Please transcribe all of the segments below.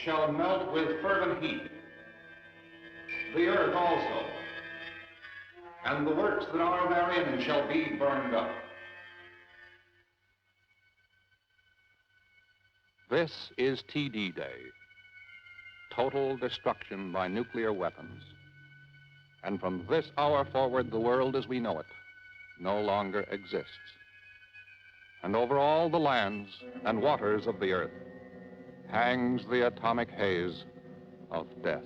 shall melt with fervent heat, the earth also, and the works that are therein shall be burned up. This is TD Day, total destruction by nuclear weapons. And from this hour forward, the world as we know it no longer exists. And over all the lands and waters of the earth hangs the atomic haze of death.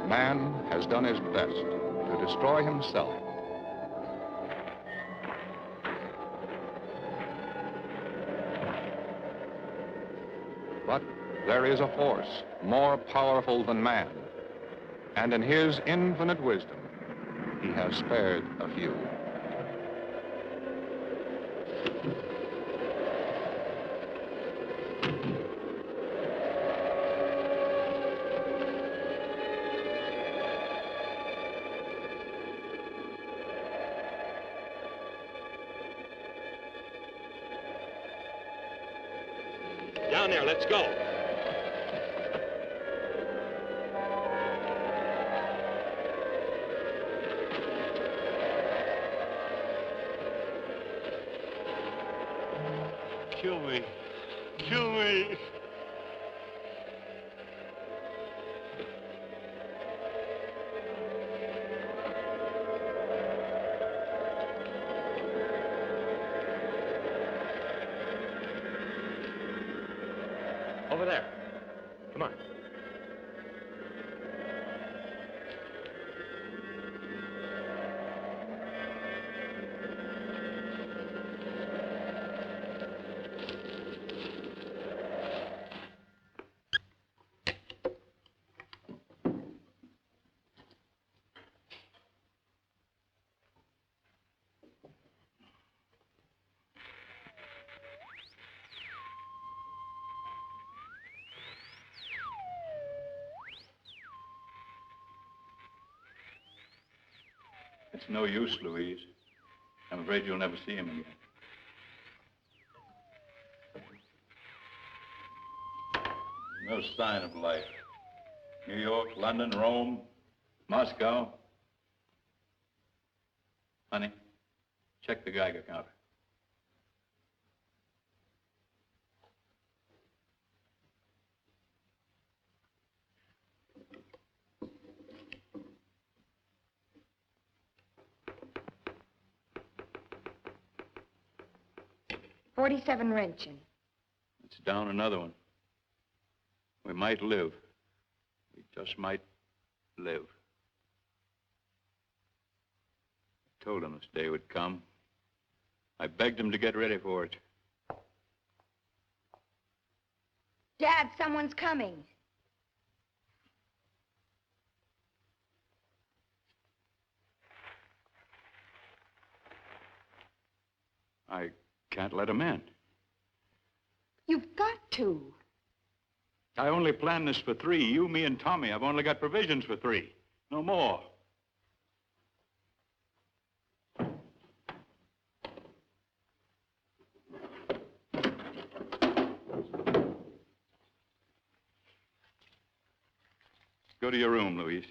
Man has done his best to destroy himself. But there is a force more powerful than man, and in his infinite wisdom, he has spared a few. Down there, let's go. Kill me. Kill me. Over there. Come on. It's no use, Louise. I'm afraid you'll never see him again. No sign of life. New York, London, Rome, Moscow. Honey, check the Geiger counter. $47 wrenching. It's down another one. We might live. We just might live. I told him this day would come. I begged him to get ready for it. Dad, someone's coming. I can't let him in. You've got to. I only planned this for 3. You, me, and Tommy. I've only got provisions for 3. No more. Go to your room, Louise.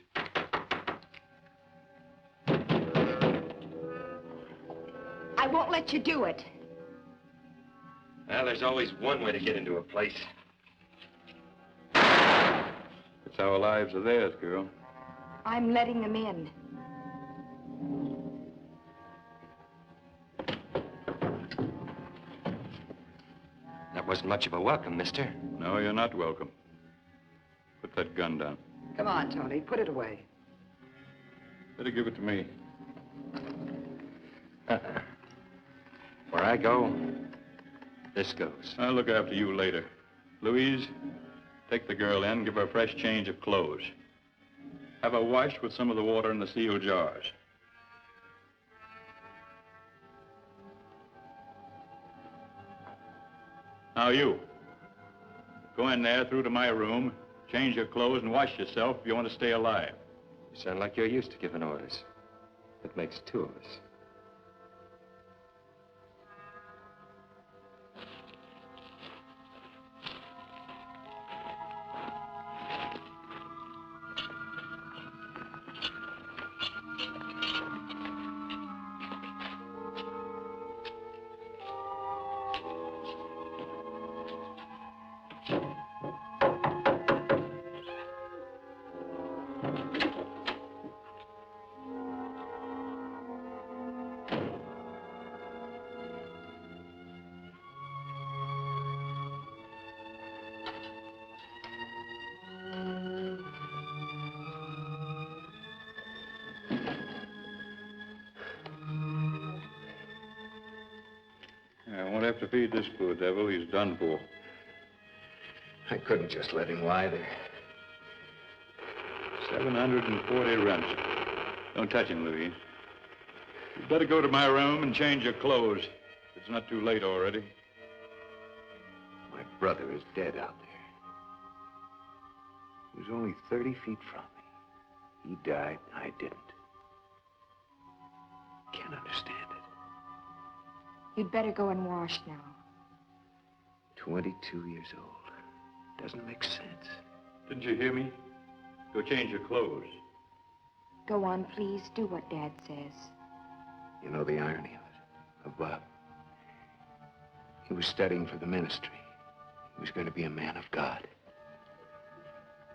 I won't let you do it. Well, there's always one way to get into a place. It's our lives or theirs, girl. I'm letting them in. That wasn't much of a welcome, mister. No, you're not welcome. Put that gun down. Come on, Tony, put it away. Better give it to me. Where I go, this goes. I'll look after you later. Louise, take the girl in, give her a fresh change of clothes. Have her washed with some of the water in the sealed jars. Now you, go in there, through to my room, change your clothes and wash yourself if you want to stay alive. You sound like you're used to giving orders. That makes 2 of us. won't have to feed this poor devil. He's done for. I couldn't just let him lie there. 740 rents. Don't touch him, Louise. You'd better go to my room and change your clothes. It's not too late already. My brother is dead out there. He was only 30 feet from me. He died, I didn't. Can't understand it. You'd better go and wash now. 22 years old. Doesn't make sense. Didn't you hear me? Go change your clothes. Go on, please. Do what Dad says. You know the irony of Bob? He was studying for the ministry. He was going to be a man of God.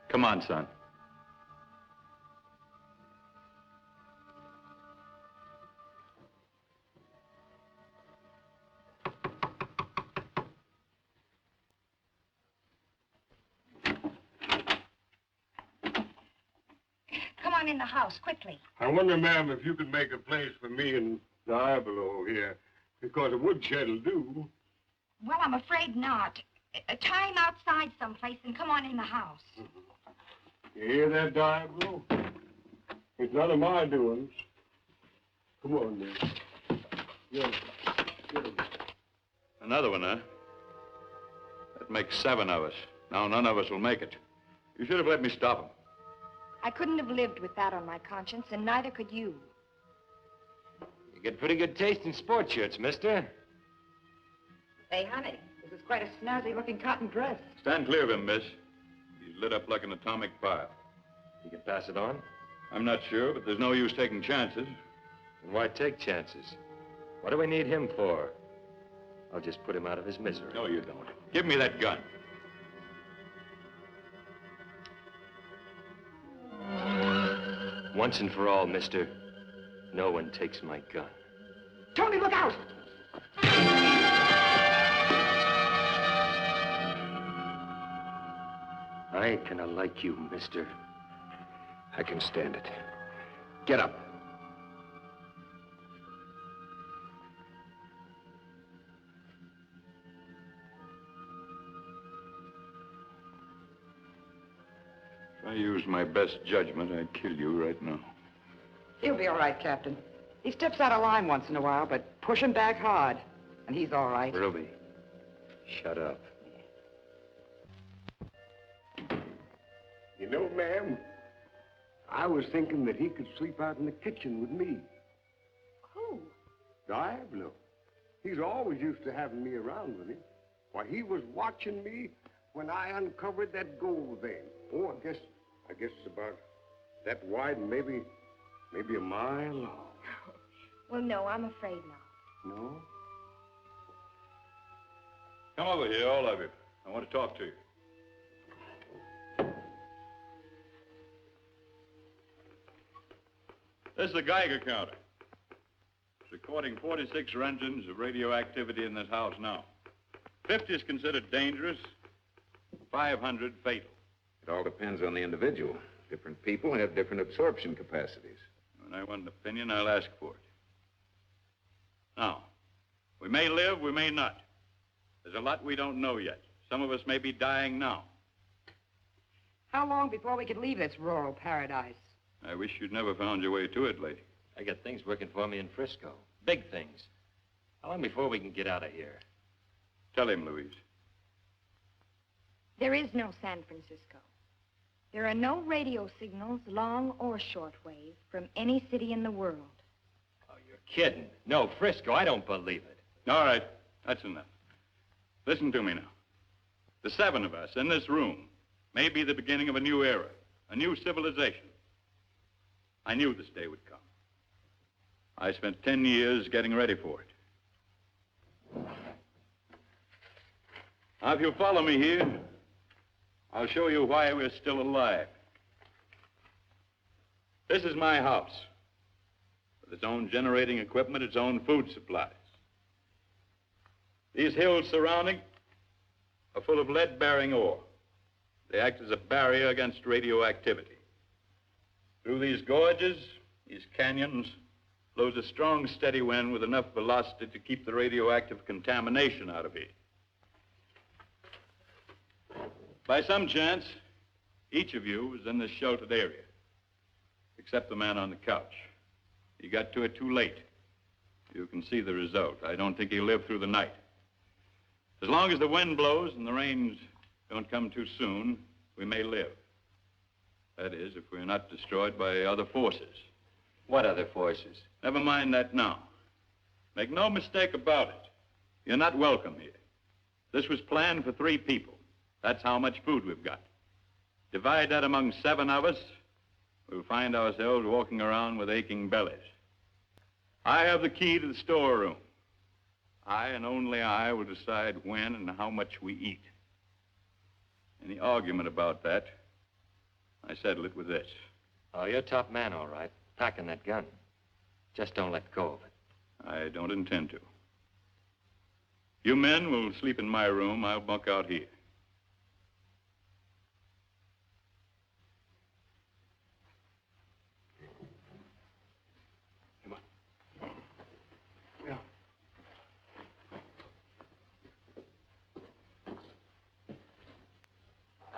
Come on, son. Come on in the house, quickly. I wonder, ma'am, if you could make a place for me and Diablo here, because a woodshed will do. Well, I'm afraid not. Tie him outside someplace and come on in the house. You hear that, Diablo? It's none of my doings. Come on, then. Yeah. Another one, huh? That makes 7 of us. Now none of us will make it. You should have let me stop him. I couldn't have lived with that on my conscience, and neither could you. You get pretty good taste in sports shirts, mister. Hey, honey, this is quite a snazzy-looking cotton dress. Stand clear of him, miss. He's lit up like an atomic pile. You can pass it on? I'm not sure, but there's no use taking chances. And why take chances? What do we need him for? I'll just put him out of his misery. No, you don't. Give me that gun. Once and for all, mister, no one takes my gun. Tony, look out! I ain't gonna like you, mister. I can stand it. Get up. If I used my best judgment, I'd kill you right now. He'll be all right, Captain. He steps out of line once in a while, but push him back hard, and he's all right. Ruby, shut up. You know, ma'am, I was thinking that he could sleep out in the kitchen with me. Who? Diablo. He's always used to having me around with him. Why, he was watching me when I uncovered that gold vein. Oh, I guess it's about that wide and maybe a mile long. Well, no, I'm afraid not. No? Come over here, all of you. I want to talk to you. This is the Geiger counter. It's recording 46 rengens of radioactivity in this house now. 50 is considered dangerous, 500 fatal. It all depends on the individual. Different people have different absorption capacities. When I want an opinion, I'll ask for it. Now, we may live, we may not. There's a lot we don't know yet. Some of us may be dying now. How long before we could leave this rural paradise? I wish you'd never found your way to it, lady. I got things working for me in Frisco. Big things. How long before we can get out of here? Tell him, Louise. There is no San Francisco. There are no radio signals, long or shortwave, from any city in the world. Oh, you're kidding. No, Frisco, I don't believe it. All right, that's enough. Listen to me now. The 7 of us in this room may be the beginning of a new era, a new civilization. I knew this day would come. I spent 10 years getting ready for it. Now, if you'll follow me here, I'll show you why we're still alive. This is my house, with its own generating equipment, its own food supplies. These hills surrounding are full of lead-bearing ore. They act as a barrier against radioactivity. Through these gorges, these canyons, blows a strong, steady wind with enough velocity to keep the radioactive contamination out of here. By some chance, each of you is in this sheltered area, except the man on the couch. He got to it too late. You can see the result. I don't think he'll live through the night. As long as the wind blows and the rains don't come too soon, we may live. That is, if we're not destroyed by other forces. What other forces? Never mind that now. Make no mistake about it. You're not welcome here. This was planned for 3 people. That's how much food we've got. Divide that among 7 of us, we'll find ourselves walking around with aching bellies. I have the key to the storeroom. I and only I will decide when and how much we eat. Any argument about that, I settle it with this. Oh, you're top man, all right. Packing that gun. Just don't let go of it. I don't intend to. You men will sleep in my room. I'll bunk out here.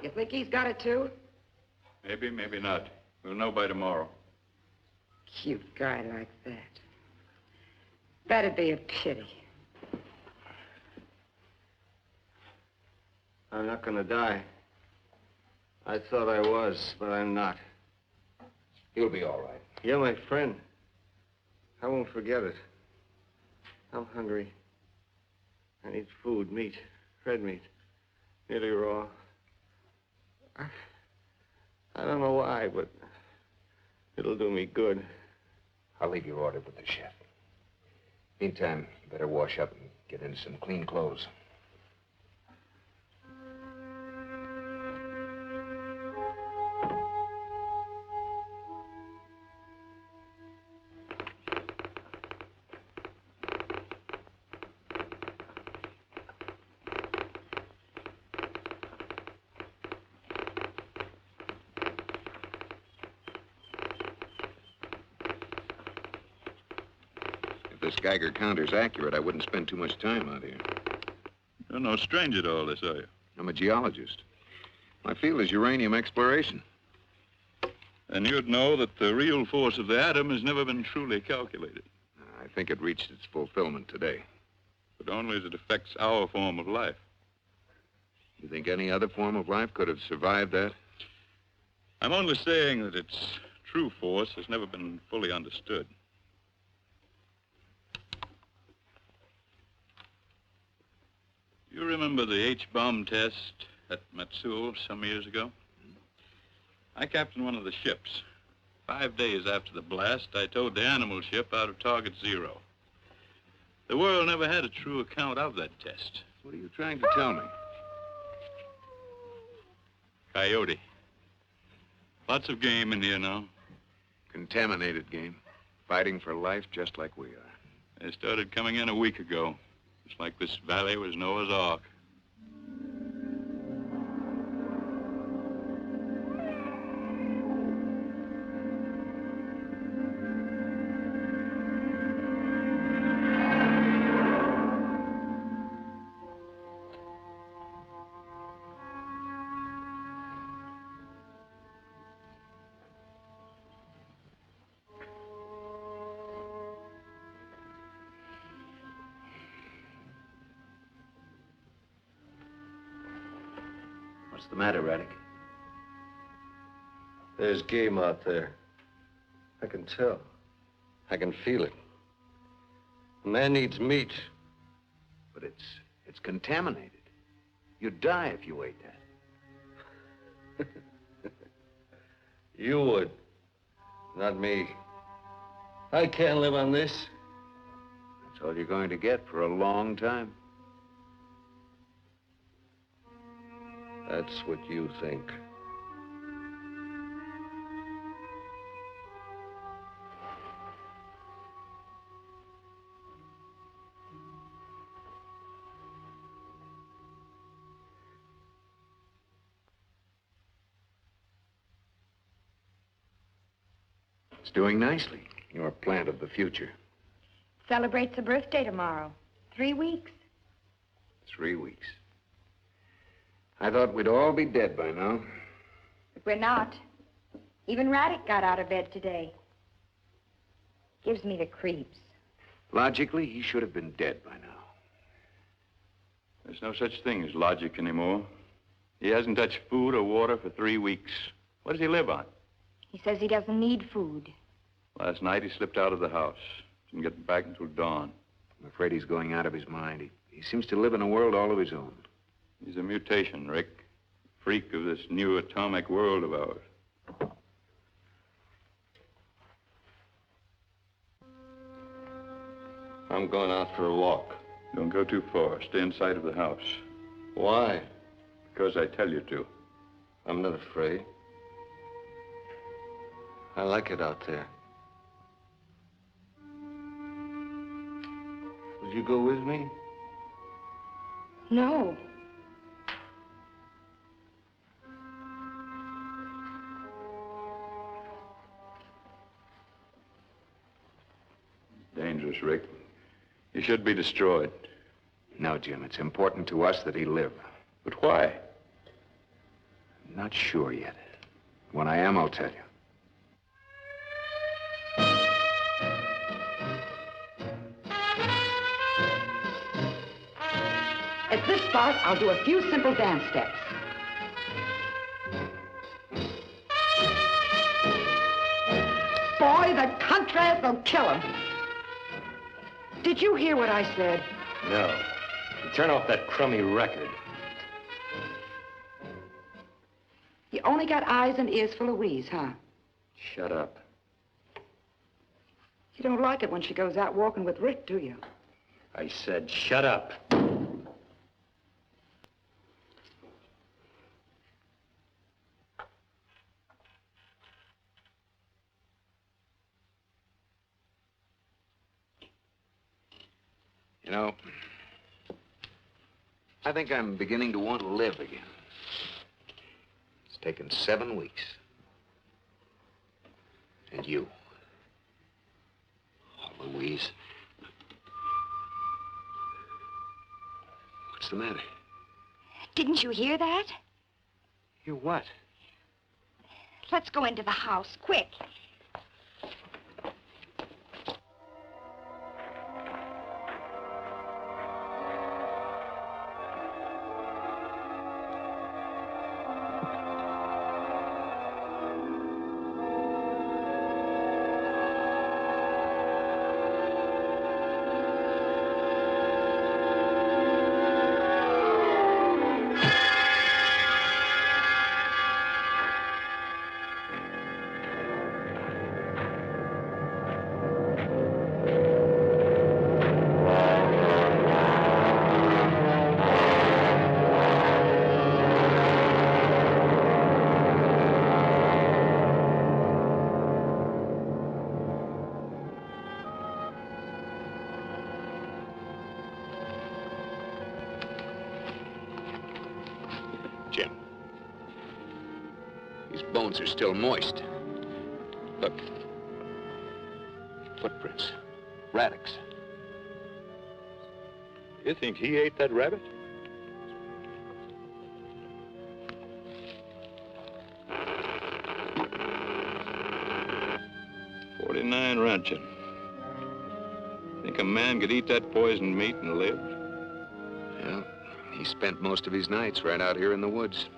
You think he's got it too? Maybe, maybe not. We'll know by tomorrow. Cute guy like that. That'd be a pity. I'm not gonna die. I thought I was, but I'm not. You'll be all right. You're my friend. I won't forget it. I'm hungry. I need food, meat, red meat, nearly raw. I don't know why, but it'll do me good. I'll leave your order with the chef. Meantime, you better wash up and get into some clean clothes. If this Geiger counter's accurate, I wouldn't spend too much time out here. You're no stranger to all this, are you? I'm a geologist. My field is uranium exploration. And you'd know that the real force of the atom has never been truly calculated. I think it reached its fulfillment today. But only as it affects our form of life. You think any other form of life could have survived that? I'm only saying that its true force has never been fully understood. You remember the H-bomb test at Matsul some years ago? I captained one of the ships. 5 days after the blast, I towed the animal ship out of target 0. The world never had a true account of that test. What are you trying to tell me? Coyote. Lots of game in here now. Contaminated game. Fighting for life just like we are. They started coming in a week ago. Just like this valley was Noah's Ark. What's the matter, Raddick? There's game out there. I can tell. I can feel it. A man needs meat. But it's contaminated. You'd die if you ate that. You would. Not me. I can't live on this. That's all you're going to get for a long time. That's what you think. It's doing nicely. Your plant of the future. Celebrates a birthday tomorrow. 3 weeks. 3 weeks. I thought we'd all be dead by now. But we're not. Even Raddick got out of bed today. Gives me the creeps. Logically, he should have been dead by now. There's no such thing as logic anymore. He hasn't touched food or water for 3 weeks. What does he live on? He says he doesn't need food. Last night he slipped out of the house. Didn't get back until dawn. I'm afraid he's going out of his mind. He seems to live in a world all of his own. He's a mutation, Rick. Freak of this new atomic world of ours. I'm going out for a walk. Don't go too far. Stay inside of the house. Why? Because I tell you to. I'm not afraid. I like it out there. Would you go with me? No. Dangerous, Rick. He should be destroyed. No, Jim, it's important to us that he live. But why? Not sure yet. When I am, I'll tell you. At this spot, I'll do a few simple dance steps. Boy, the contrast will kill him. Did you hear what I said? No. Turn off that crummy record. You only got eyes and ears for Louise, huh? Shut up. You don't like it when she goes out walking with Rick, do you? I said shut up. You know, I think I'm beginning to want to live again. It's taken 7 weeks. And you. Oh, Louise. What's the matter? Didn't you hear that? Hear what? Let's go into the house, quick. Jim. These bones are still moist. Look. Footprints. Raddick's. You think he ate that rabbit? "49 ranching. Think a man could eat that poisoned meat and live? Yeah. He spent most of his nights right out here in the woods.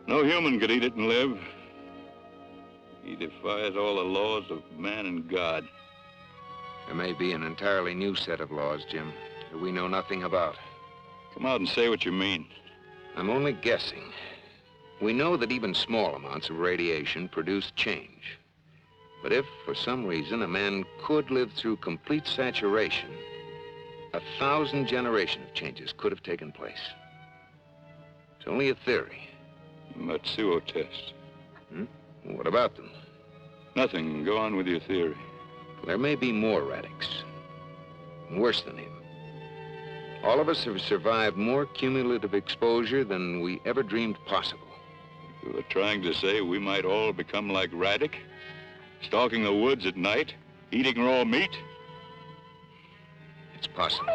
No human could eat it and live. He defies all the laws of man and God. There may be an entirely new set of laws, Jim, that we know nothing about. Come out and say what you mean. I'm only guessing. We know that even small amounts of radiation produce change. But if, for some reason, a man could live through complete saturation, 1,000 generations of changes could have taken place. It's only a theory. Matsuo test. What about them? Nothing. Go on with your theory. There may be more Raddick's. Worse than him. All of us have survived more cumulative exposure than we ever dreamed possible. You were trying to say we might all become like Raddick? Stalking the woods at night? Eating raw meat? It's possible.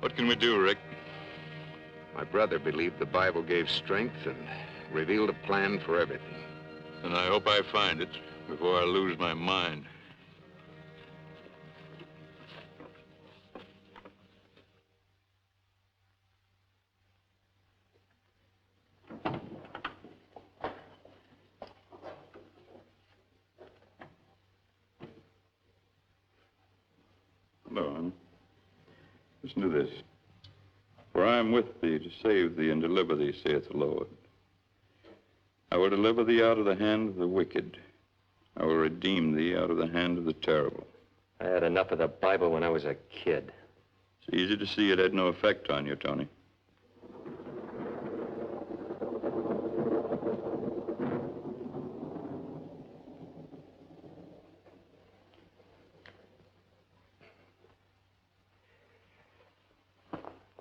What can we do, Rick? My brother believed the Bible gave strength and revealed a plan for everything. And I hope I find it before I lose my mind. Hello, honey. Listen to this. For I am with thee to save thee and deliver thee, saith the Lord. I will deliver thee out of the hand of the wicked. I will redeem thee out of the hand of the terrible. I had enough of the Bible when I was a kid. It's easy to see it had no effect on you, Tony.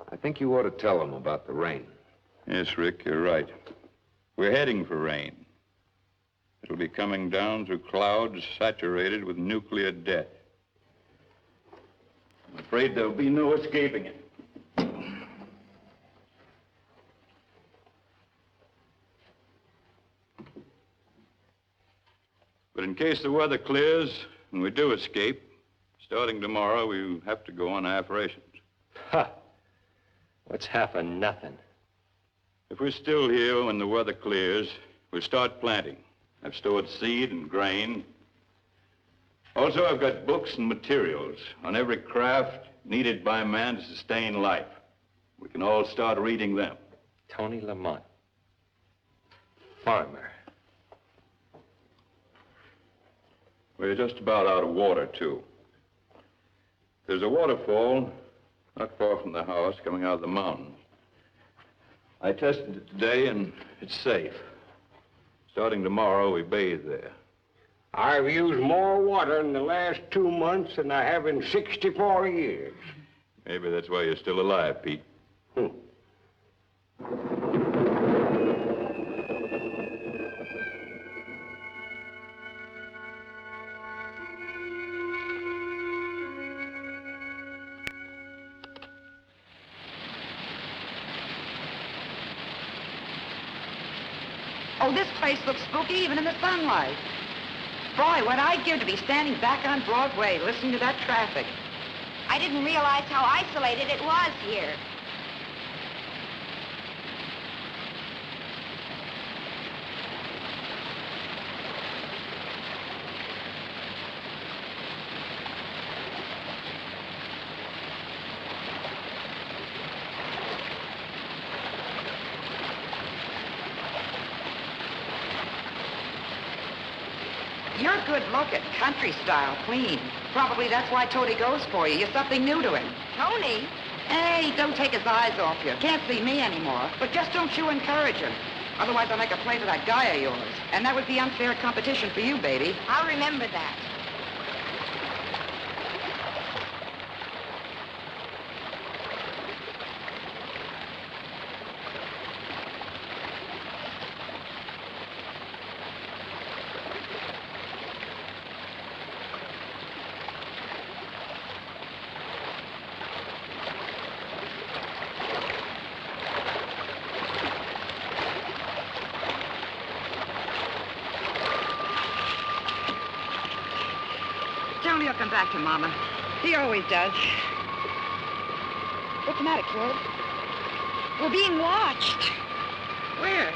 I think you ought to tell them about the rain. Yes, Rick, you're right. We're heading for rain. It'll be coming down through clouds saturated with nuclear death. I'm afraid there'll be no escaping it. But in case the weather clears and we do escape, starting tomorrow, we have to go on half rations. Ha! What's half of nothing? If we're still here when the weather clears, we'll start planting. I've stored seed and grain. Also, I've got books and materials on every craft needed by man to sustain life. We can all start reading them. Tony Lamont. Farmer. We're just about out of water, too. There's a waterfall not far from the house coming out of the mountains. I tested it today, and it's safe. Starting tomorrow, we bathe there. I've used more water in the last 2 months than I have in 64 years. Maybe that's why you're still alive, Pete. Oh, this place looks spooky even in the sunlight. Boy, what I'd give to be standing back on Broadway listening to that traffic. I didn't realize how isolated it was here. You're good looking, country style, clean. Probably that's why Tony goes for you. You're something new to him. Tony? Hey, don't take his eyes off you. Can't see me anymore. But just don't you encourage him. Otherwise, I'll make a play for that guy of yours. And that would be unfair competition for you, baby. I'll remember that. Tony will come back to Mama. He always does. What's the matter, kid? We're being watched. Where?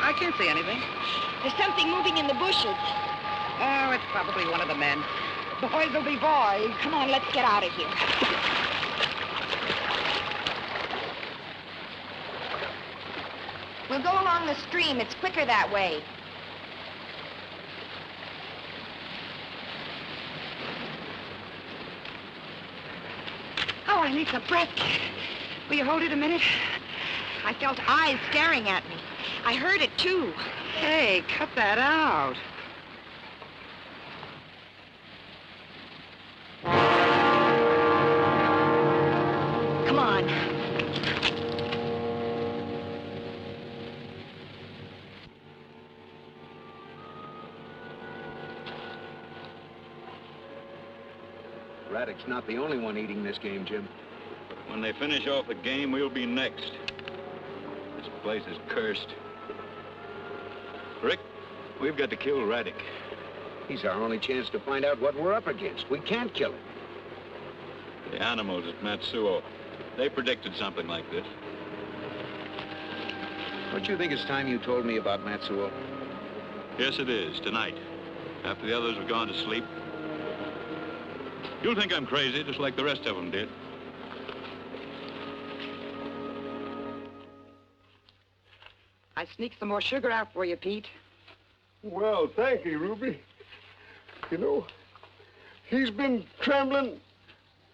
I can't see anything. There's something moving in the bushes. Oh, it's probably one of the men. Boys will be boys. Come on, let's get out of here. We'll go along the stream. It's quicker that way. Oh, I need some breath. Will you hold it a minute? I felt eyes staring at me. I heard it, too. Hey, cut that out. Come on. Raddick's not the only one eating this game, Jim. When they finish off the game, we'll be next. This place is cursed. Rick, we've got to kill Raddick. He's our only chance to find out what we're up against. We can't kill him. The animals at Matsuo, they predicted something like this. Don't you think it's time you told me about Matsuo? Yes, it is, tonight. After the others have gone to sleep. You'll think I'm crazy, just like the rest of them did. I sneaked some more sugar out for you, Pete. Well, thank you, Ruby. You know, he's been trembling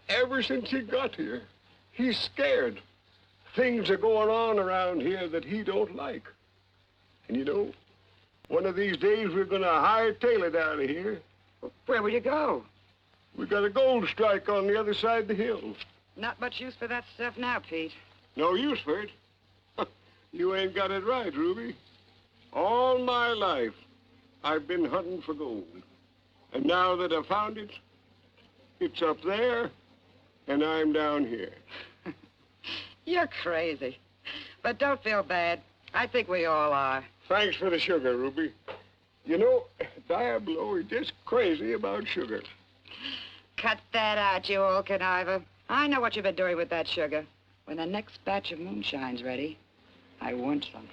ever since he got here. He's scared. Things are going on around here that he don't like. And you know, one of these days we're gonna hightail it out of here. Where will you go? We got a gold strike on the other side of the hill. Not much use for that stuff now, Pete. No use for it. You ain't got it right, Ruby. All my life, I've been hunting for gold. And now that I've found it, it's up there, and I'm down here. You're crazy. But don't feel bad. I think we all are. Thanks for the sugar, Ruby. You know, Diablo is just crazy about sugar. Cut that out, you old conniver. I know what you've been doing with that sugar. When the next batch of moonshine's ready, I want some.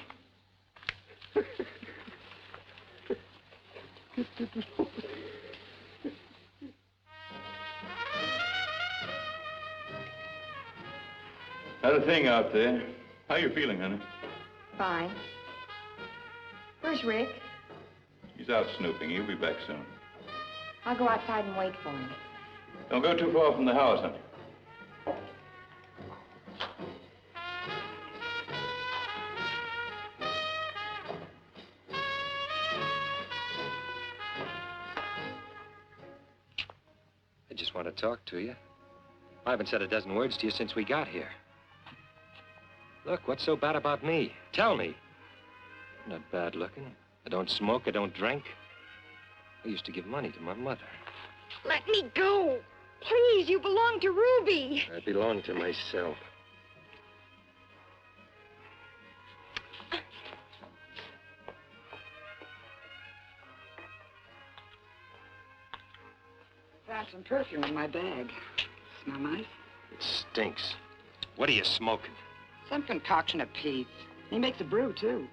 Another thing out there. How you feeling, honey? Fine. Where's Rick? He's out snooping. He'll be back soon. I'll go outside and wait for him. Don't go too far from the house, honey. I just want to talk to you. I haven't said a dozen words to you since we got here. Look, what's so bad about me? Tell me. I'm not bad looking. I don't smoke, I don't drink. I used to give money to my mother. Let me go. Please, you belong to Ruby. I belong to myself. Found some perfume in my bag. Smell nice? It stinks. What are you smoking? Some concoction of Pete's. He makes a brew, too.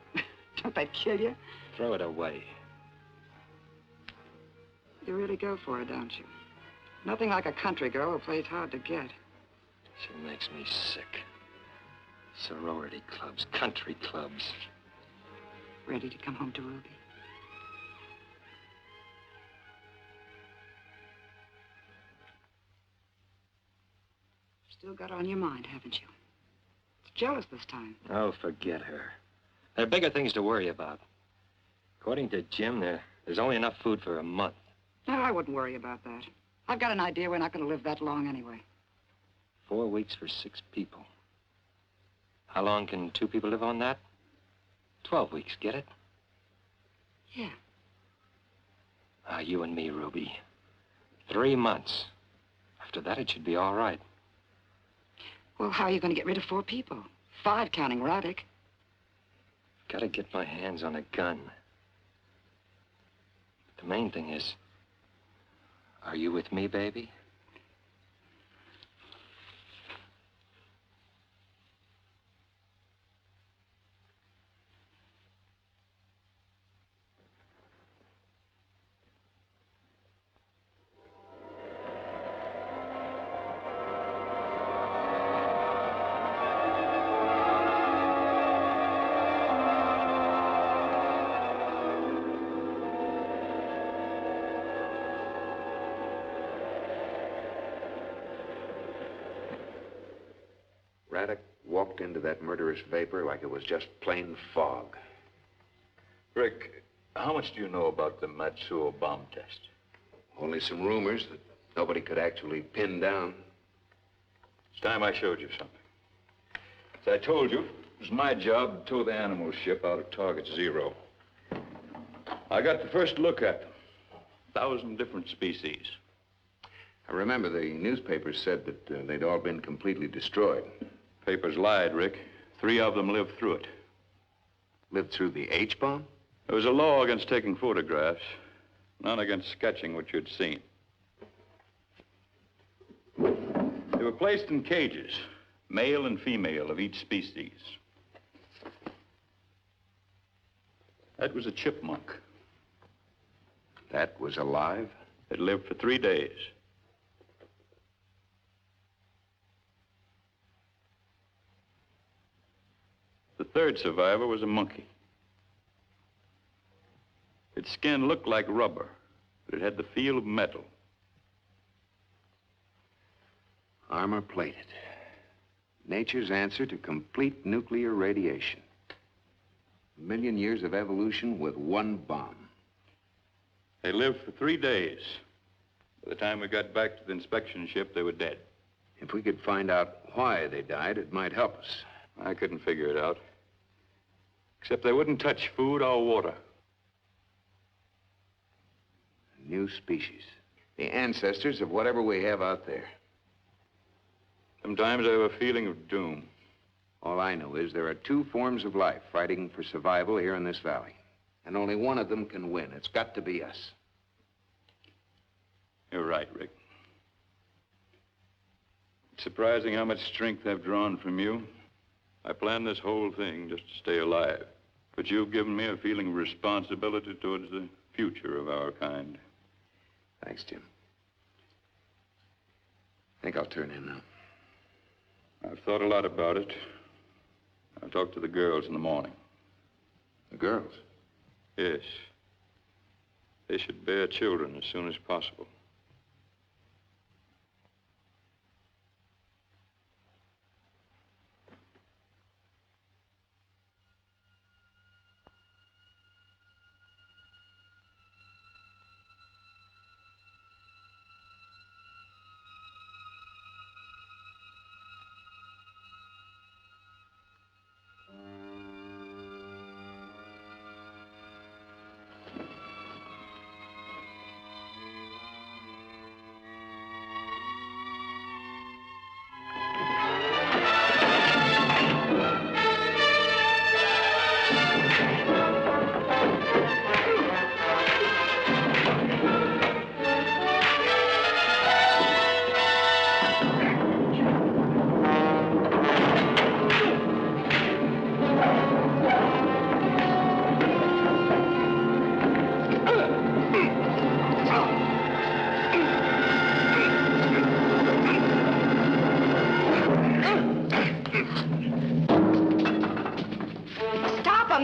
Don't that kill you? Throw it away. You really go for it, don't you? Nothing like a country girl who plays hard to get. She makes me sick. Sorority clubs, country clubs. Ready to come home to Ruby? Still got her on your mind, haven't you? It's jealous this time. Oh, forget her. There are bigger things to worry about. According to Jim, there's only enough food for a month. No, I wouldn't worry about that. I've got an idea we're not going to live that long anyway. 4 weeks for 6 people. How long can 2 people live on that? 12 weeks, get it? Yeah. You and me, Ruby. 3 months. After that, it should be all right. Well, how are you going to get rid of 4 people? 5 counting Raddick. Gotta get my hands on a gun. But the main thing is, are you with me, baby? Raddick walked into that murderous vapor like it was just plain fog. Rick, how much do you know about the Matsuo bomb test? Only some rumors that nobody could actually pin down. It's time I showed you something. As I told you, it was my job to tow the animal ship out of target 0. I got the first look at them. 1,000 different species. I remember the newspapers said that they'd all been completely destroyed. Papers lied, Rick. 3 of them lived through it. Lived through the H-bomb? There was a law against taking photographs, none against sketching what you'd seen. They were placed in cages, male and female of each species. That was a chipmunk. That was alive? It lived for 3 days. The 3rd survivor was a monkey. Its skin looked like rubber, but it had the feel of metal. Armor plated. Nature's answer to complete nuclear radiation. 1 million years of evolution with 1 bomb. They lived for 3 days. By the time we got back to the inspection ship, they were dead. If we could find out why they died, it might help us. I couldn't figure it out. Except they wouldn't touch food or water. A new species. The ancestors of whatever we have out there. Sometimes I have a feeling of doom. All I know is there are 2 forms of life fighting for survival here in this valley. And only one of them can win. It's got to be us. You're right, Rick. It's surprising how much strength I've drawn from you. I planned this whole thing just to stay alive. But you've given me a feeling of responsibility towards the future of our kind. Thanks, Jim. I think I'll turn in now. I've thought a lot about it. I'll talk to the girls in the morning. The girls? Yes. They should bear children as soon as possible.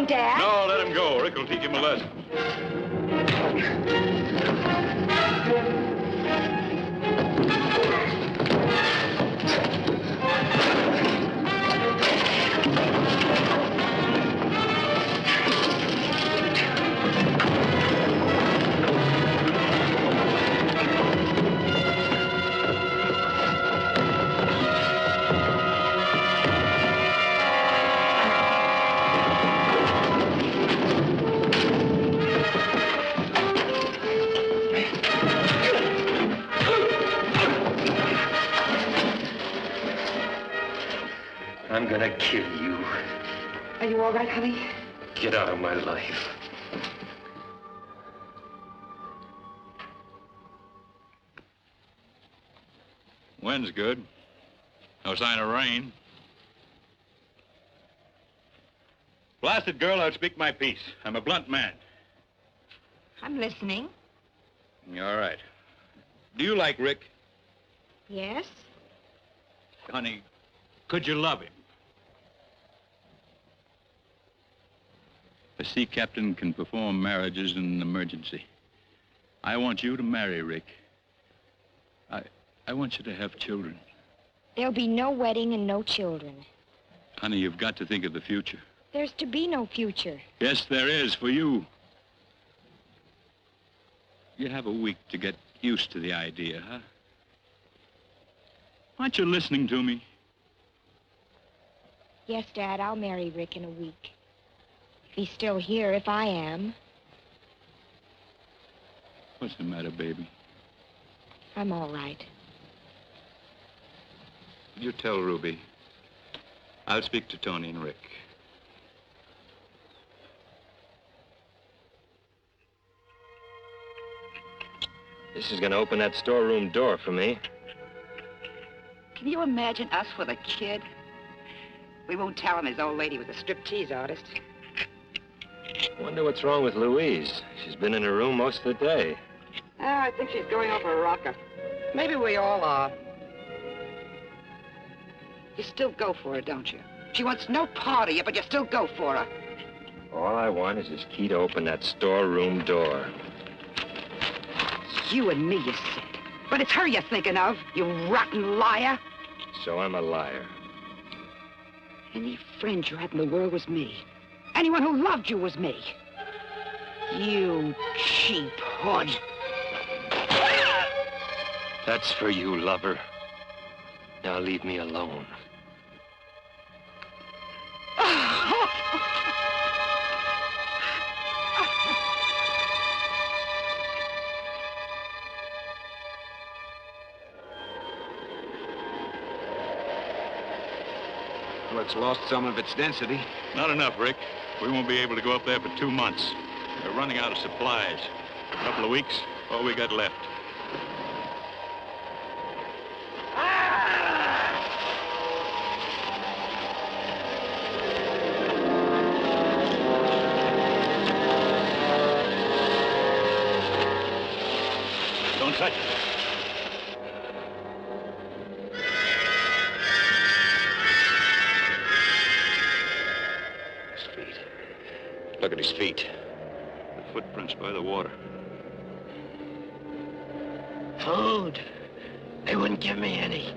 Dad? No, let him go. Rick will teach him a lesson. I'm gonna kill you. Are you all right, honey? Get out of my life. Wind's good. No sign of rain. Blasted girl, I'll speak my piece. I'm a blunt man. I'm listening. All right. Do you like Rick? Yes? Honey, could you love him? A sea captain can perform marriages in an emergency. I want you to marry Rick. I want you to have children. There'll be no wedding and no children. Honey, you've got to think of the future. There's to be no future. Yes, there is for you. You have a week to get used to the idea, huh? Aren't you listening to me? Yes, Dad, I'll marry Rick in a week. If he's still here, if I am. What's the matter, baby? I'm all right. You tell Ruby. I'll speak to Tony and Rick. This is gonna open that storeroom door for me. Can you imagine us with a kid? We won't tell him his old lady was a striptease artist. Wonder what's wrong with Louise. She's been in her room most of the day. Oh, I think she's going over a rocker. Maybe we all are. You still go for her, don't you? She wants no part of you, but you still go for her. All I want is his key to open that storeroom door. You and me, you said. But it's her you're thinking of, you rotten liar. So I'm a liar. Any friend you had in the world was me. Anyone who loved you was me. You cheap hood. That's for you, lover. Now leave me alone. Well, it's lost some of its density. Not enough, Rick. We won't be able to go up there for 2 months. We're running out of supplies. A couple of weeks, all we got left. Don't touch it. His feet. Look at his feet. The footprints by the water. Food. They wouldn't give me any.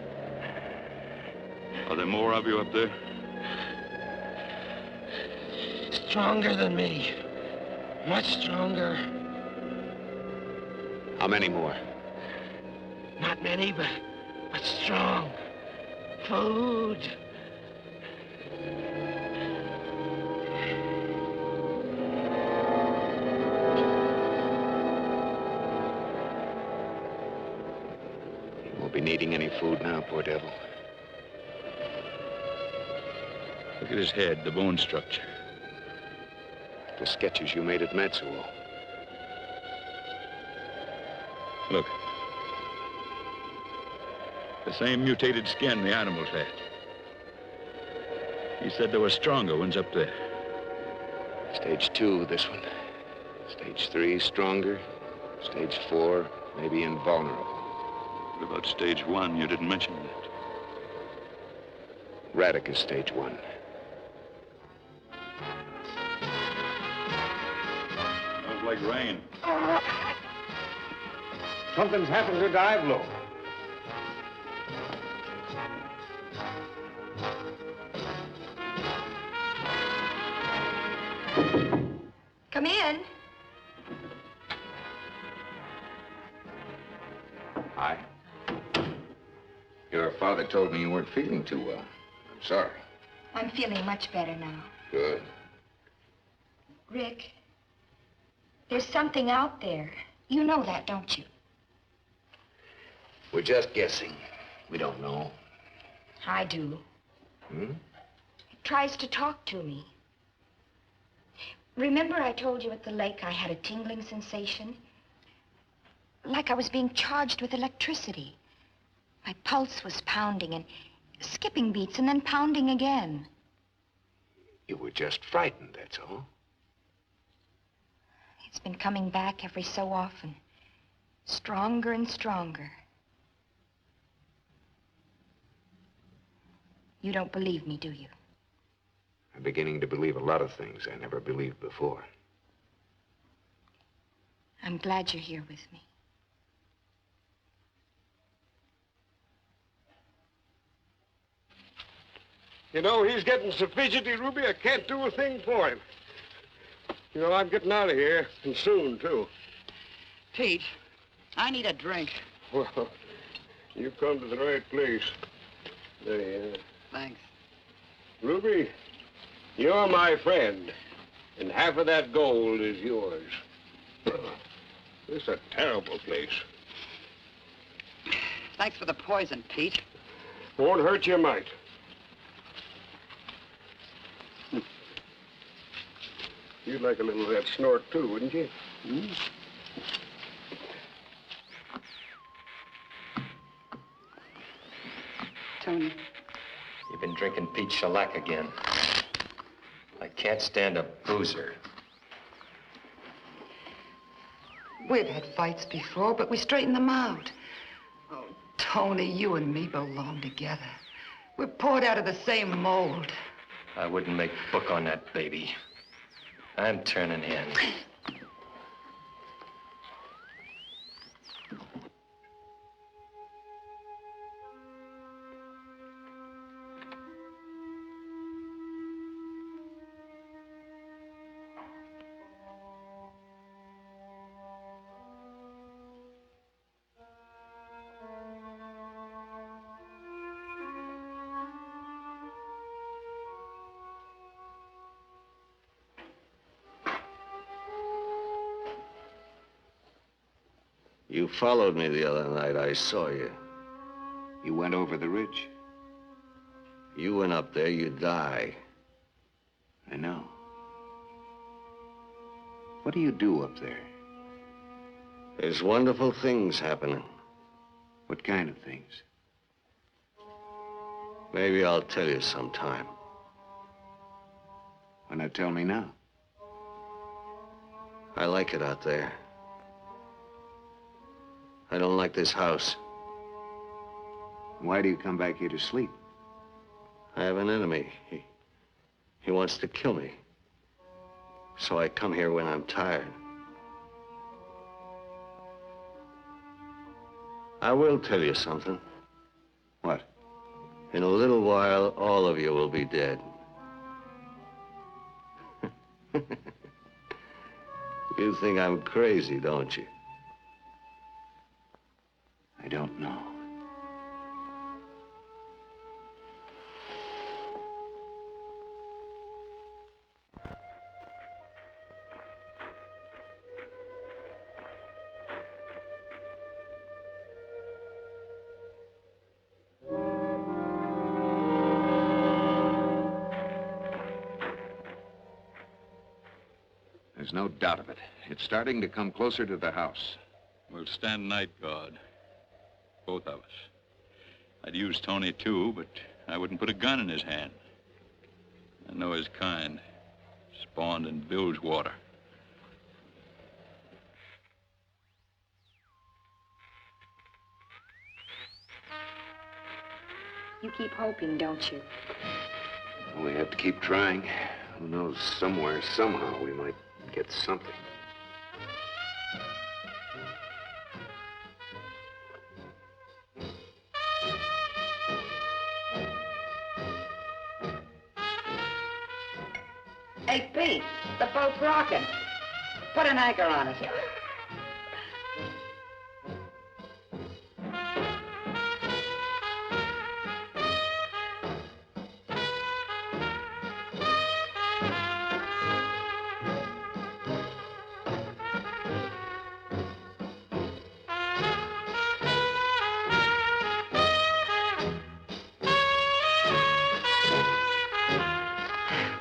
Are there more of you up there? Stronger than me. Much stronger. How many more? Not many, but strong. Food. He won't be needing any food now, poor devil. Look at his head, the bone structure. The sketches you made at Matsuo. Look. The same mutated skin the animals had. He said there were stronger ones up there. Stage 2, this one. Stage 3, stronger. Stage 4, maybe invulnerable. What about stage 1? You didn't mention that. Radek is stage 1. Smells like rain. Something's happened to Diablo. Come in. Hi. Your father told me you weren't feeling too well. I'm sorry. I'm feeling much better now. Good. Rick, there's something out there. You know that, don't you? We're just guessing. We don't know. I do. Hmm? It tries to talk to me. Remember I told you at the lake I had a tingling sensation? Like I was being charged with electricity. My pulse was pounding and skipping beats and then pounding again. You were just frightened, that's all. It's been coming back every so often. Stronger and stronger. You don't believe me, do you? I'm beginning to believe a lot of things I never believed before. I'm glad you're here with me. You know, he's getting so fidgety, Ruby, I can't do a thing for him. You know, I'm getting out of here, and soon, too. Pete, I need a drink. Well, you've come to the right place. There you are. Thanks. Ruby, you're my friend, and half of that gold is yours. This is a terrible place. Thanks for the poison, Pete. Won't hurt you, might. You'd like a little of that snort, too, wouldn't you? Hmm? Tony. You've been drinking Pete shellac again. I can't stand a boozer. We've had fights before, but we straightened them out. Oh, Tony, you and me belong together. We're poured out of the same mold. I wouldn't make book on that baby. I'm turning in. You followed me the other night. I saw you. You went over the ridge. You went up there, you'd die. I know. What do you do up there? There's wonderful things happening. What kind of things? Maybe I'll tell you sometime. Why not tell me now? I like it out there. I don't like this house. Why do you come back here to sleep? I have an enemy. He wants to kill me. So I come here when I'm tired. I will tell you something. What? In a little while, all of you will be dead. You think I'm crazy, don't you? I don't know. There's no doubt of it. It's starting to come closer to the house. We'll stand night guard. Both of us. I'd use Tony, too, but I wouldn't put a gun in his hand. I know his kind. Spawned in Bilgewater. You keep hoping, don't you? We have to keep trying. Who knows, somewhere, somehow, we might get something. Hey, Pete, the boat's rocking. Put an anchor on it.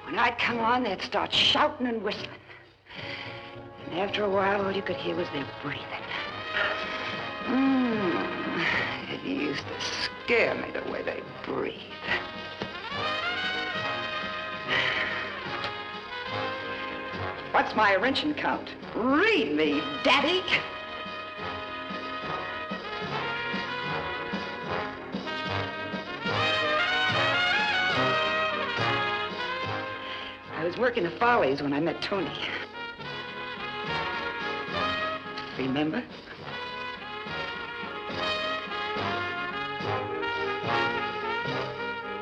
When I'd come on, they'd start shouting and whistling. And after a while, all you could hear was their breathing. It used to scare me the way they breathe. What's my wrenching count? Read me, Daddy. I was working the Follies when I met Tony. Remember?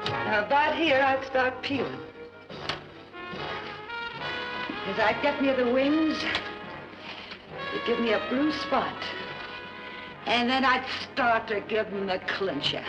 Now, about here, I'd start peeling. As I'd get near the wings, they'd give me a blue spot. And then I'd start to give them the clincher.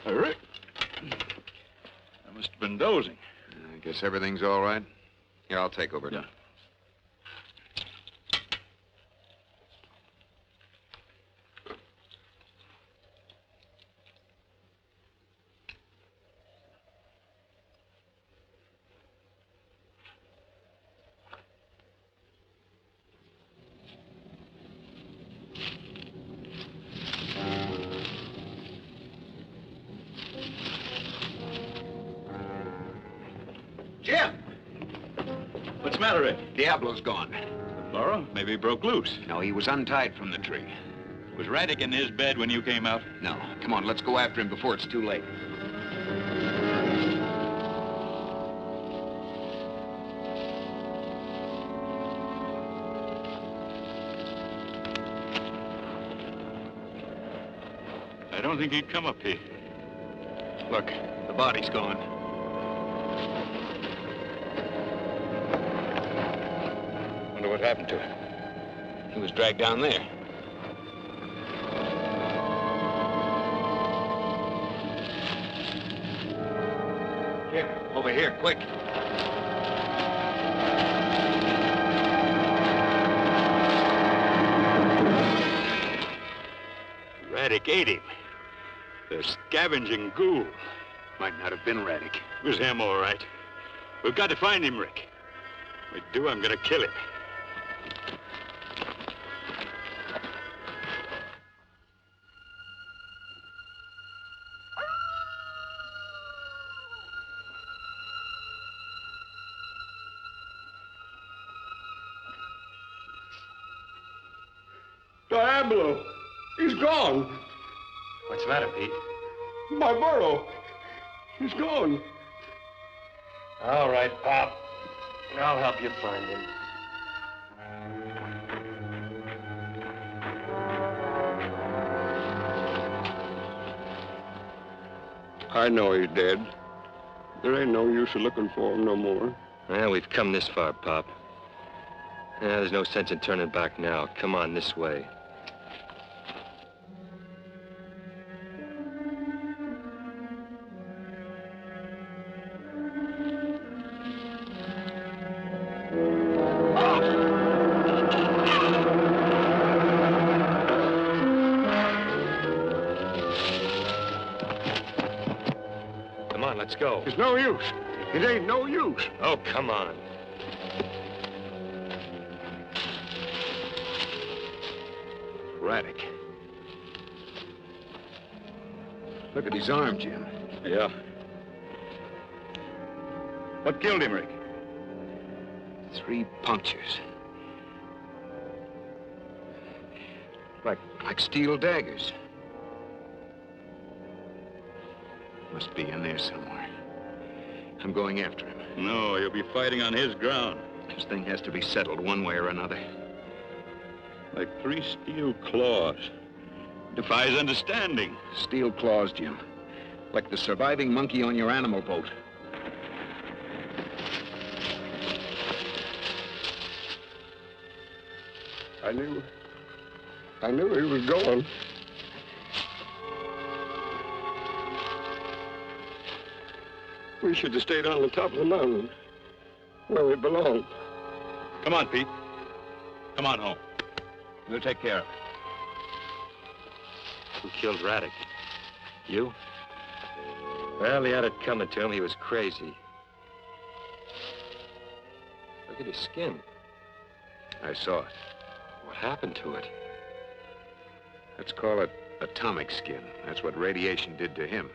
Rick. I must have been dozing. I guess everything's all right. Here, I'll take over. Yeah. Jim! What's the matter, Rick? Diablo's gone. Laura? Maybe he broke loose. No, he was untied from the tree. Was Raddick in his bed when you came out? No. Come on, let's go after him before it's too late. I don't think he'd come up here. Look, the body's gone. Wonder what happened to him. He was dragged down there. Jim, over here, quick. Raddick ate him. The scavenging ghoul. Might not have been Raddick. It was him, all right. We've got to find him, Rick. If we do, I'm gonna kill him. Diablo! He's gone! What's the matter, Pete? My burro! He's gone! All right, Pop. I'll help you find him. I know he's dead. There ain't no use of looking for him no more. Well, we've come this far, Pop. There's no sense in turning back now. Come on, this way. Come on, let's go. It's no use. It ain't no use. Oh, come on. Raddick. Look at his arm, Jim. Yeah. What killed him, Rick? 3 punctures. Like steel daggers. Must be in there somewhere. I'm going after him. No, he'll be fighting on his ground. This thing has to be settled one way or another. Like 3 steel claws. Defies understanding. Steel claws, Jim. Like the surviving monkey on your animal boat. I knew he was going. We should have stayed on the top of the mountain, where we belong. Come on, Pete. Come on home. We'll take care of it. Who killed Raddick? You? Well, he had it coming to him. He was crazy. Look at his skin. I saw it. What happened to it? Let's call it atomic skin. That's what radiation did to him.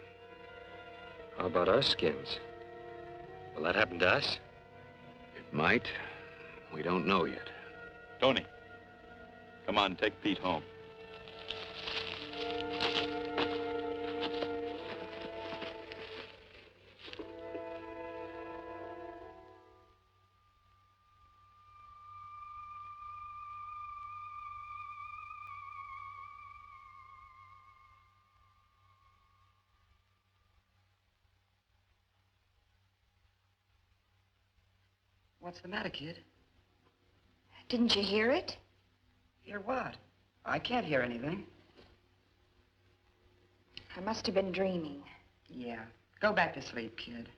How about our skins? Will that happen to us? It might. We don't know yet. Tony, come on, take Pete home. What's the matter, kid? Didn't you hear it? Hear what? I can't hear anything. I must have been dreaming. Yeah. Go back to sleep, kid.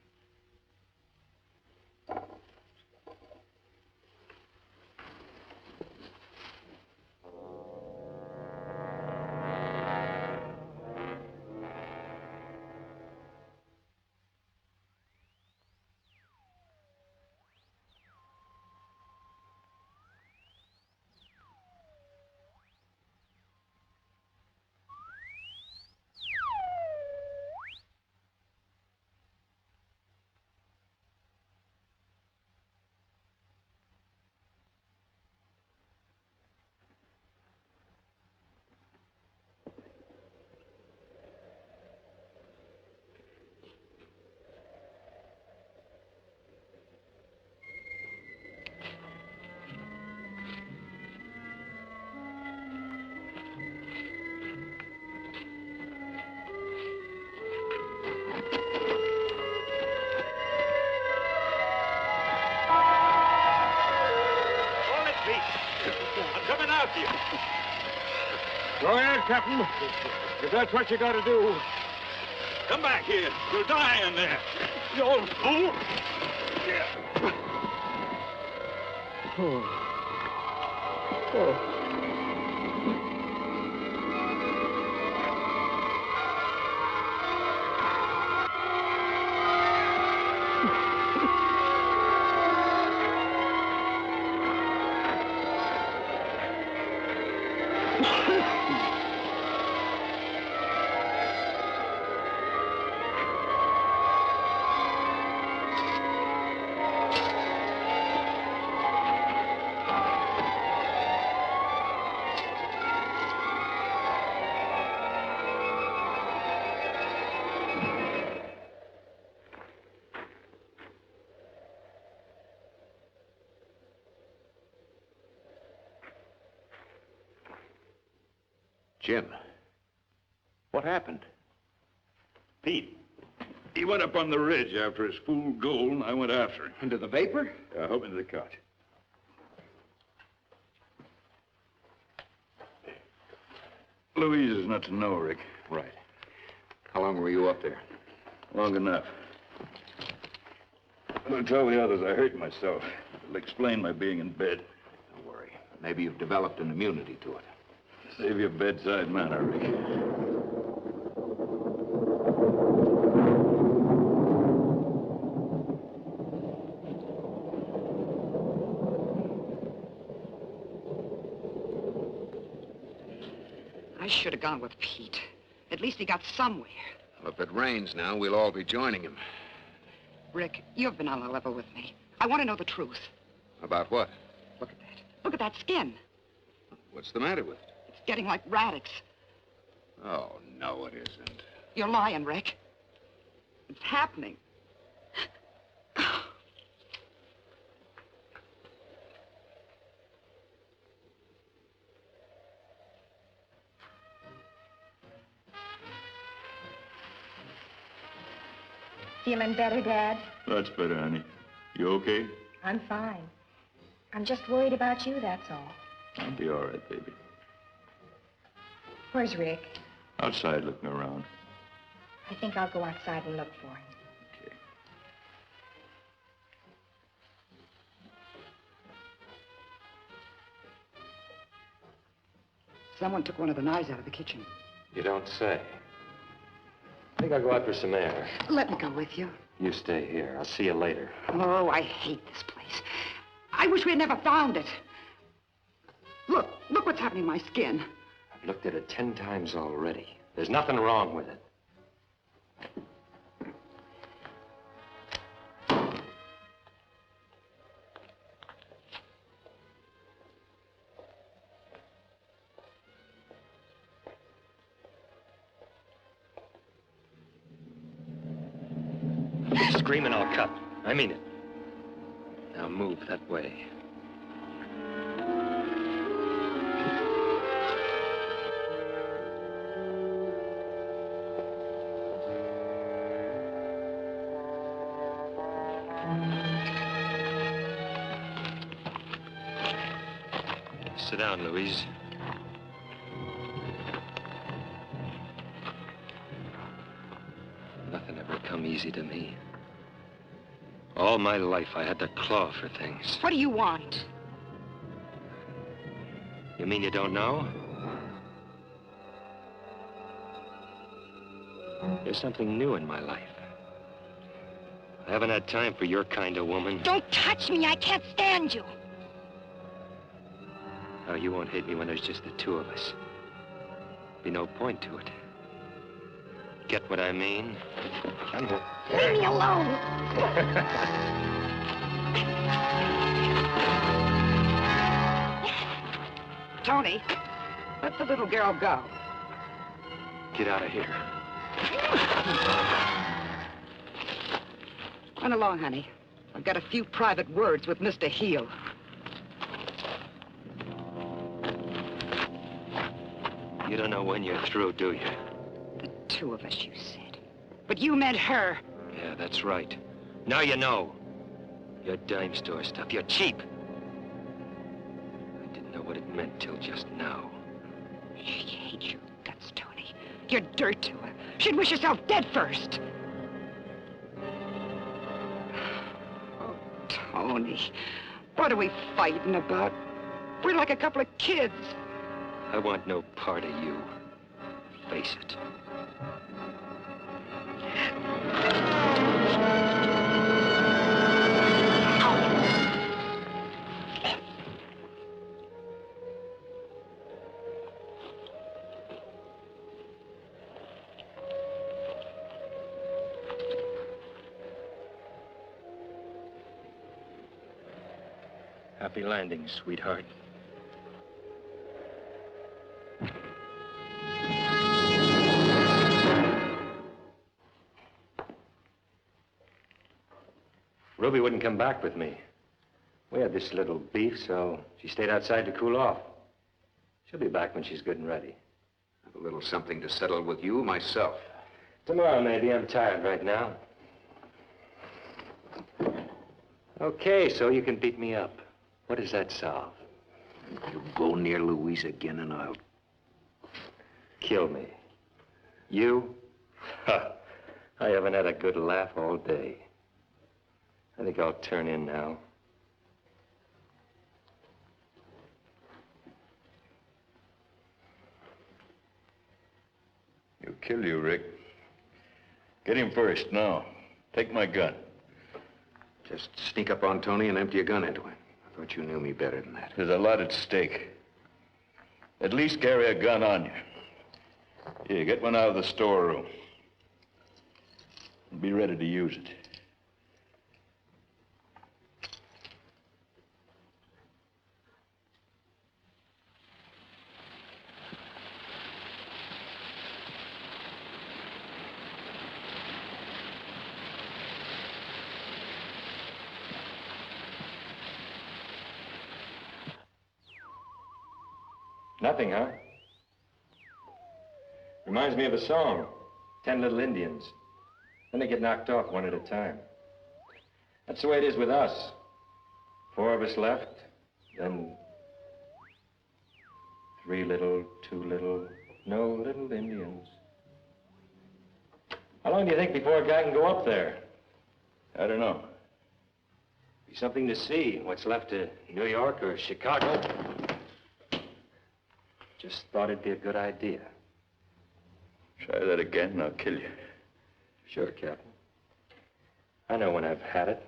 I'm coming after you. Go ahead, Captain. If that's what you got to do. Come back here. You'll die in there. You old fool. Jim, what happened? Pete. He went up on the ridge after his fool goal, and I went after him. Into the vapor? I hope into the cot. Louise is not to know, Rick. Right. How long were you up there? Long enough. I'll tell the others I hurt myself. It'll explain my being in bed. Don't worry. Maybe you've developed an immunity to it. Save your bedside manner, Rick. I should have gone with Pete. At least he got somewhere. Well, if it rains now, we'll all be joining him. Rick, you've been on a level with me. I want to know the truth. About what? Look at that. Look at that skin. What's the matter with it? It's getting like radix. Oh, no, it isn't. You're lying, Rick. It's happening. Feeling better, Dad? That's better, honey. You okay? I'm fine. I'm just worried about you, that's all. I'll be all right, baby. Where's Rick? Outside looking around. I think I'll go outside and look for him. Okay. Someone took one of the knives out of the kitchen. You don't say. I think I'll go out for some air. Let me go with you. You stay here. I'll see you later. Oh, I hate this place. I wish we had never found it. Look what's happening to my skin. I've looked at it 10 times already. There's nothing wrong with it. Screaming, I'll cut. I mean it. Now move that way. Sit down, Louise. easy to me. All my life, I had to claw for things. What do you want? You mean you don't know? There's something new in my life. I haven't had time for your kind of woman. Don't touch me. I can't stand you. Oh, you won't hate me when there's just the two of us. Be no point to it. Get what I mean? Leave me alone. Tony, let the little girl go. Get out of here. Run along, honey. I've got a few private words with Mr. Heel. You don't know when you're through, do you? The two of us, you said. But you meant her. Yeah, that's right. Now you know. You're dime store stuff. You're cheap. I didn't know what it meant till just now. She hates your guts, Tony. You're dirt to her. She'd wish herself dead first. Oh, Tony, what are we fighting about? We're like a couple of kids. I want no part of you. Face it. Happy landing, sweetheart. Ruby wouldn't come back with me. We had this little beef, so she stayed outside to cool off. She'll be back when she's good and ready. I have a little something to settle with you myself. Tomorrow, maybe. I'm tired right now. Okay, so you can beat me up. What does that solve? You go near Louise again and I'll... Kill me. You? Ha! I haven't had a good laugh all day. I think I'll turn in now. He'll kill you, Rick. Get him first, now. Take my gun. Just sneak up on Tony and empty a gun into him. I thought you knew me better than that. There's a lot at stake. At least carry a gun on you. Here, get one out of the storeroom. And be ready to use it. Nothing, huh? Reminds me of a song, 10 Little Indians. Then they get knocked off one at a time. That's the way it is with us. 4 of us left, then 3 little, 2 little, no little Indians. How long do you think before a guy can go up there? I don't know. Be something to see, what's left of New York or Chicago. Just thought it'd be a good idea. Try that again and I'll kill you. Sure, Captain. I know when I've had it.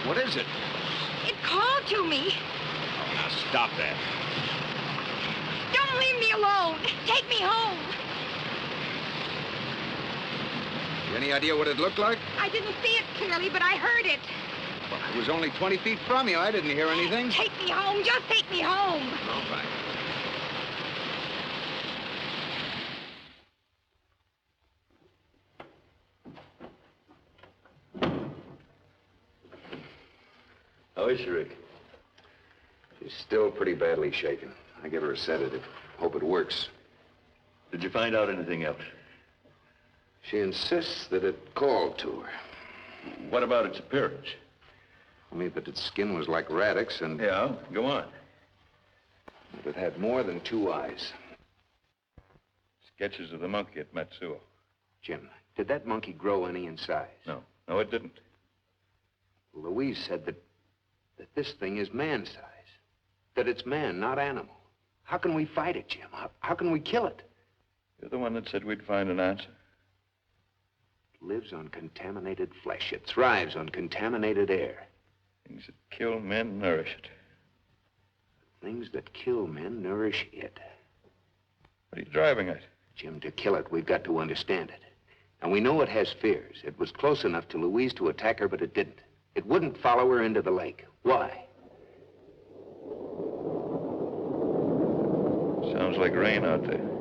What is it? It called to me. Oh, now stop that. Don't leave me alone. Take me home. Any idea what it looked like? I didn't see it clearly, but I heard it. Well, I was only 20 feet from you. I didn't hear anything. Take me home. Just take me home. All right. How is she, Rick? She's still pretty badly shaken. I give her a sedative. Hope it works. Did you find out anything else? She insists that it called to her. What about its appearance? Only that its skin was like Radix and Yeah, go on. that it had more than two eyes. Sketches of the monkey at Matsuo. Jim, did that monkey grow any in size? No, it didn't. Louise said that this thing is man-size. That it's man, not animal. How can we fight it, Jim? How can we kill it? You're the one that said we'd find an answer. It lives on contaminated flesh. It thrives on contaminated air. Things that kill men nourish it. Things that kill men nourish it. What are you driving at? Jim, to kill it, we've got to understand it. And we know it has fears. It was close enough to Louise to attack her, but it didn't. It wouldn't follow her into the lake. Why? Sounds like rain out there.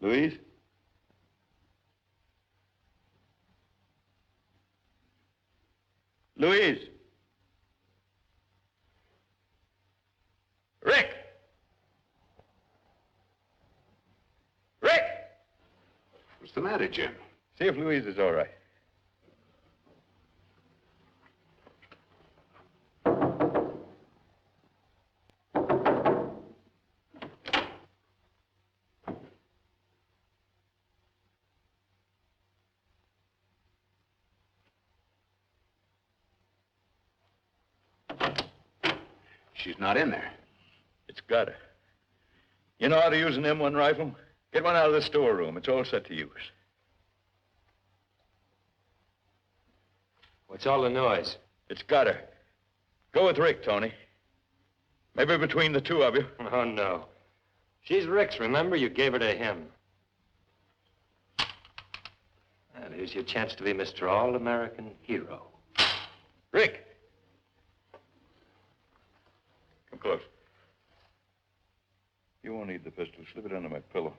Louise? Louise! Rick! Rick! What's the matter, Jim? See if Louise is all right. She's not in there. It's got her. You know how to use an M1 rifle? Get one out of the storeroom. It's all set to use. What's all the noise? It's got her. Go with Rick, Tony. Maybe between the two of you. Oh, no. She's Rick's, remember? You gave her to him. Well, here's your chance to be Mr. All-American Hero. Rick! pistol. Slip it under my pillow.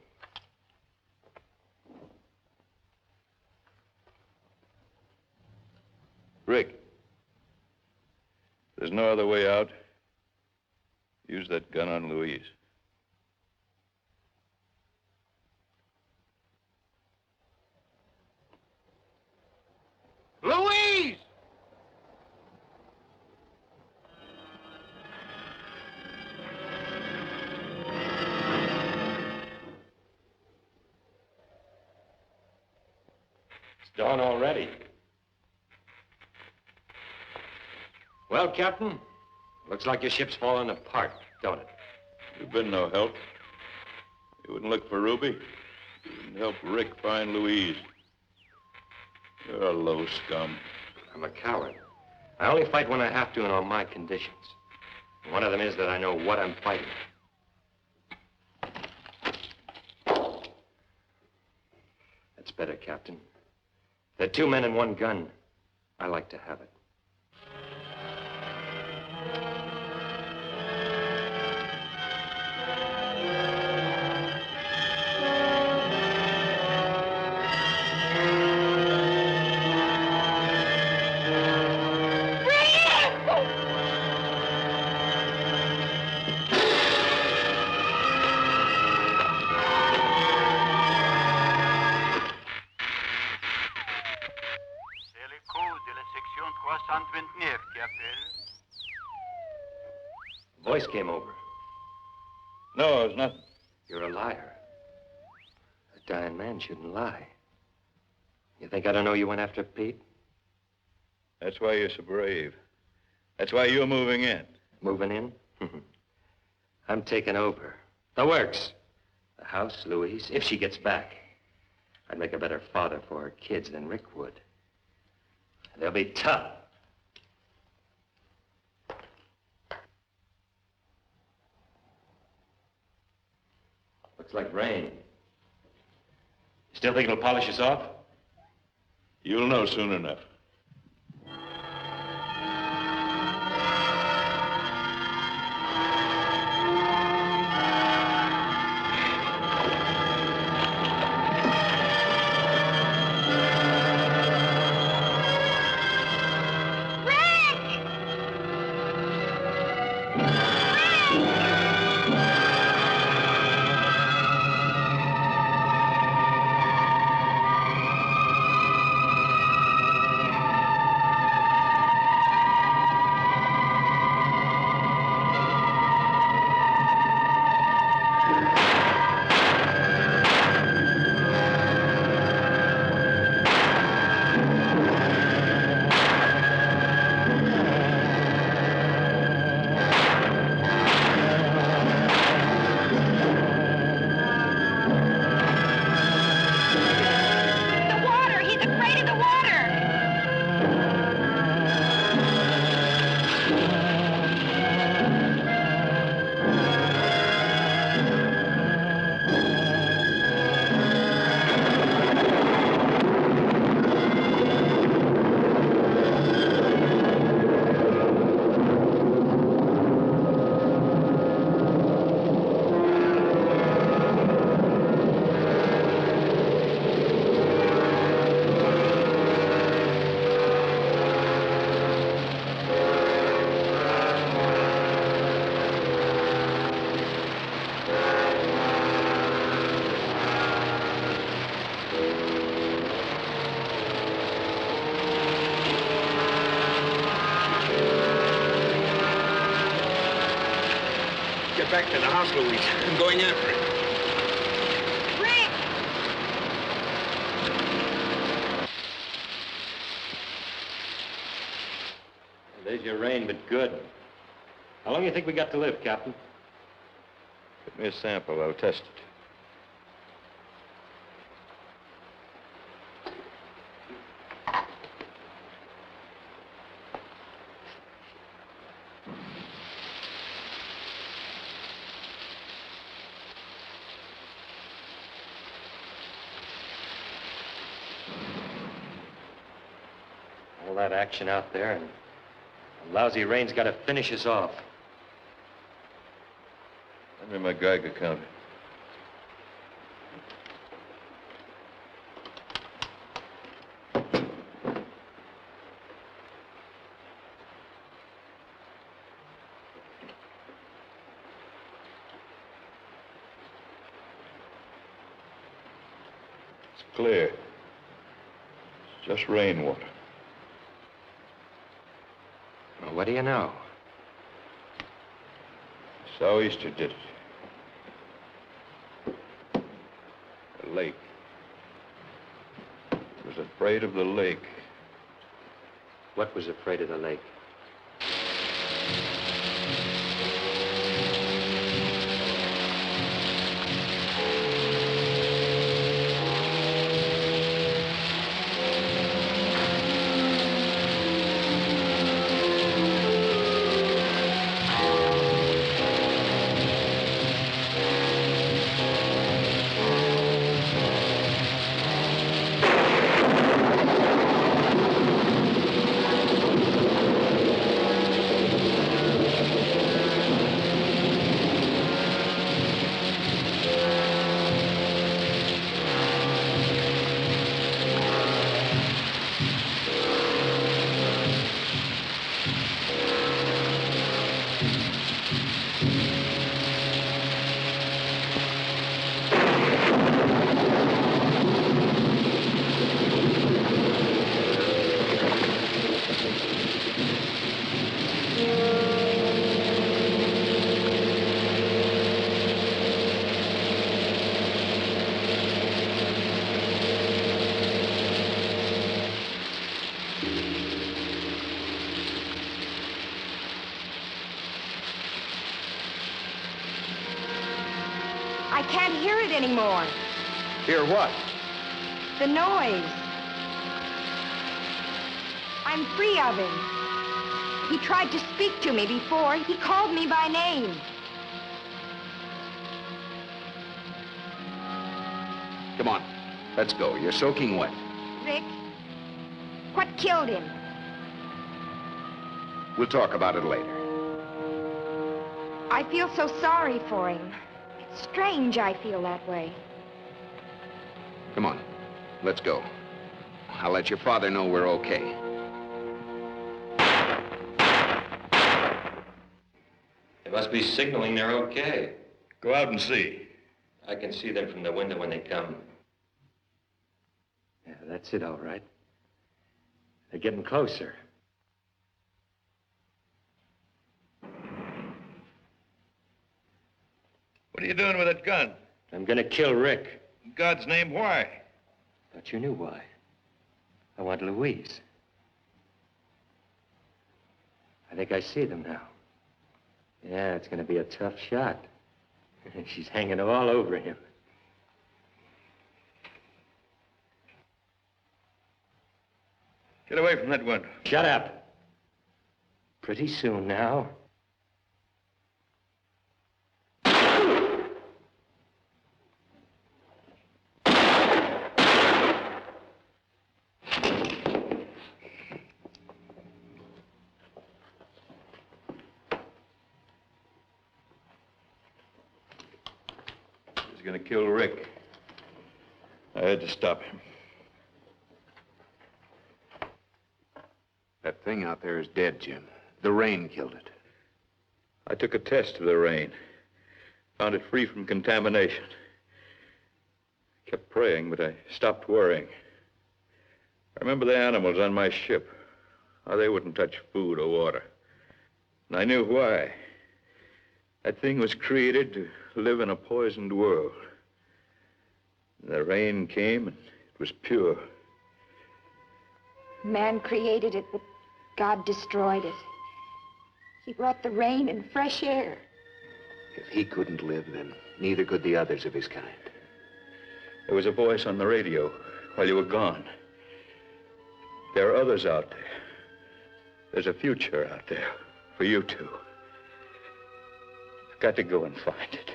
Rick, there's no other way out. Use that gun on Louise. Louise! It's dawn already. Well, Captain, looks like your ship's falling apart, don't it? You've been no help. You wouldn't look for Ruby. You wouldn't help Rick find Louise. You're a low scum. I'm a coward. I only fight when I have to and on my conditions. One of them is that I know what I'm fighting. That's better, Captain. There are 2 men and 1 gun. I like to have it. Voice came over. No, it was nothing. You're a liar. A dying man shouldn't lie. You think I don't know you went after Pete? That's why you're so brave. That's why you're moving in. Moving in? I'm taking over. The works. The house, Louise, if she gets back. I'd make a better father for her kids than Rick would. They'll be tough. Looks like rain. Still think it'll polish us off? You'll know soon enough. Back to the house, Louise. I'm going after it. Rick! There's your rain, but good. How long do you think we got to live, Captain? Give me a sample. I'll test it. All that action out there, and the lousy rain's got to finish us off. Hand me my Geiger counter. It's clear. It's just rainwater. Well, what do you know? Sou'easter did it. The lake. It was afraid of the lake. What was afraid of the lake? I can't hear it anymore. Hear what? The noise. I'm free of him. He tried to speak to me before. He called me by name. Come on, let's go. You're soaking wet. Rick, what killed him? We'll talk about it later. I feel so sorry for him. It's strange I feel that way. Come on, let's go. I'll let your father know we're okay. They must be signaling they're okay. Go out and see. I can see them from the window when they come. Yeah, that's it, all right. They're getting closer. What are you doing with that gun? I'm gonna kill Rick. In God's name, why? Thought you knew why. I want Louise. I think I see them now. Yeah, it's gonna be a tough shot. She's hanging all over him. Get away from that window. Shut up. Pretty soon now. He's gonna kill Rick. I had to stop him. That thing out there is dead, Jim. The rain killed it. I took a test of the rain. Found it free from contamination. Kept praying, but I stopped worrying. I remember the animals on my ship. How they wouldn't touch food or water. And I knew why. That thing was created to live in a poisoned world. The rain came and it was pure. Man created it, but God destroyed it. He brought the rain and fresh air. If he couldn't live, then neither could the others of his kind. There was a voice on the radio while you were gone. There are others out there. There's a future out there for you two. I've got to go and find it.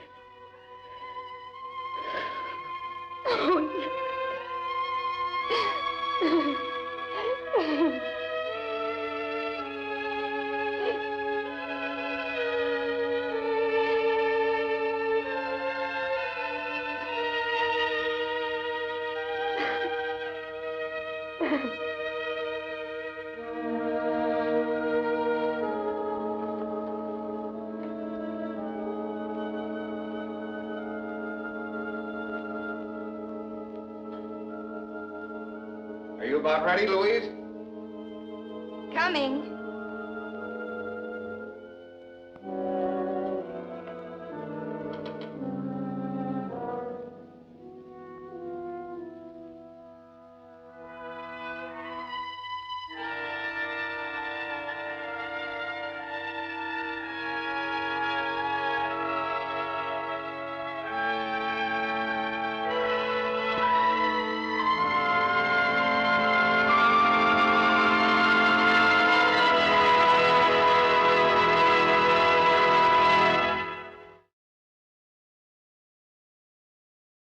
about ready, Louise? Coming.